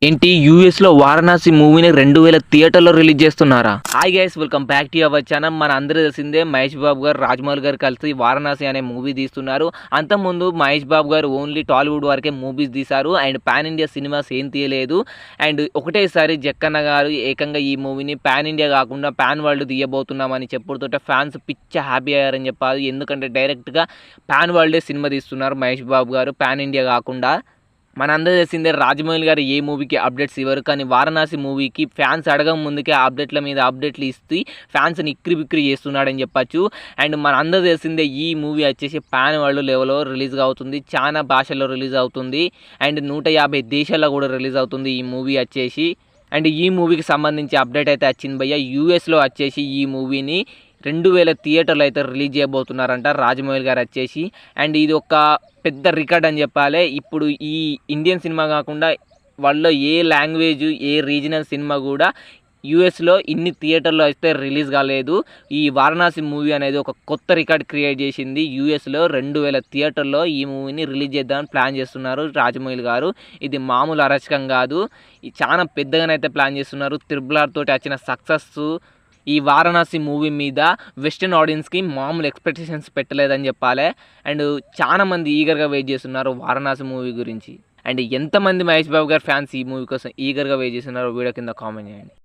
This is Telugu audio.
ఏంటి యూఎస్లో వారణాసి మూవీని 2000 థియేటర్లో రిలీజ్ చేస్తున్నారా? Hi guys, welcome back to our channel. మన అందరూ తెలిసిందే మహేష్ బాబు గారు, రాజమౌళి గారు కలిసి వారణాసి అనే మూవీ తీస్తున్నారు. అంతకుముందు మహేష్ బాబు గారు ఓన్లీ టాలీవుడ్ వరకే మూవీస్ తీశారు అండ్ పాన్ ఇండియా సినిమాస్ ఏం తీయలేదు. అండ్ ఒకటేసారి జక్కన్న గారు ఏకంగా ఈ మూవీని పాన్ ఇండియా కాకుండా పాన్ వరల్డ్ తీయబోతున్నామని చెప్పుడుతోటే ఫ్యాన్స్ పిచ్చ హ్యాపీ అయ్యారని చెప్పాలి. ఎందుకంటే డైరెక్ట్గా పాన్ వరల్డే సినిమా తీస్తున్నారు మహేష్ బాబు గారు, పాన్ ఇండియా కాకుండా. మనందరూ తెలిసిందే రాజమౌళి గారు ఏ మూవీకి అప్డేట్స్ ఇవ్వరు, కానీ వారణాసి మూవీకి ఫ్యాన్స్ అడగక ముందుకే అప్డేట్ల మీద అప్డేట్లు ఇస్తూ ఫ్యాన్స్ని ఇక్కిరి బిక్కిరి చేస్తున్నాడని చెప్పచ్చు. అండ్ మనందరూ తెలిసిందే ఈ మూవీ వచ్చేసి పాన్ వరల్డ్ లెవెల్లో రిలీజ్ అవుతుంది, చాలా భాషల్లో రిలీజ్ అవుతుంది అండ్ 150 దేశాల్లో కూడా రిలీజ్ అవుతుంది ఈ మూవీ వచ్చేసి. అండ్ ఈ మూవీకి సంబంధించి అప్డేట్ అయితే వచ్చింది భయ్య. యూఎస్లో వచ్చేసి ఈ మూవీని 2000 థియేటర్లు అయితే రిలీజ్ చేయబోతున్నారంట రాజమౌళి గారు వచ్చేసి. అండ్ ఇది ఒక పెద్ద రికార్డ్ అని చెప్పాలి. ఇప్పుడు ఈ ఇండియన్ సినిమా కాకుండా వాళ్ళలో ఏ లాంగ్వేజ్, ఏ రీజనల్ సినిమా కూడా యూఎస్లో ఇన్ని థియేటర్లో అయితే రిలీజ్ కాలేదు. ఈ వారణాసి మూవీ అనేది ఒక కొత్త రికార్డ్ క్రియేట్ చేసింది. యూఎస్లో 2000 థియేటర్లో ఈ మూవీని రిలీజ్ చేద్దామని ప్లాన్ చేస్తున్నారు రాజమౌళి గారు. ఇది మామూలు అరచకం కాదు, చాలా పెద్దగానైతే ప్లాన్ చేస్తున్నారు. RRR తోటి వచ్చిన సక్సెస్ ఈ వారణాసి మూవీ మీద వెస్టర్న్ ఆడియన్స్కి మామూలు ఎక్స్పెక్టేషన్స్ పెట్టలేదని చెప్పాలి. అండ్ చాలా మంది ఈగర్గా వెయిట్ చేస్తున్నారు వారణాసి మూవీ గురించి. అండ్ ఎంతమంది మహేష్ బాబు గారు ఫ్యాన్స్ ఈ మూవీ కోసం ఈగర్గా వెయిట్ చేస్తున్నారో వీడియో కింద కామెంట్ చేయండి.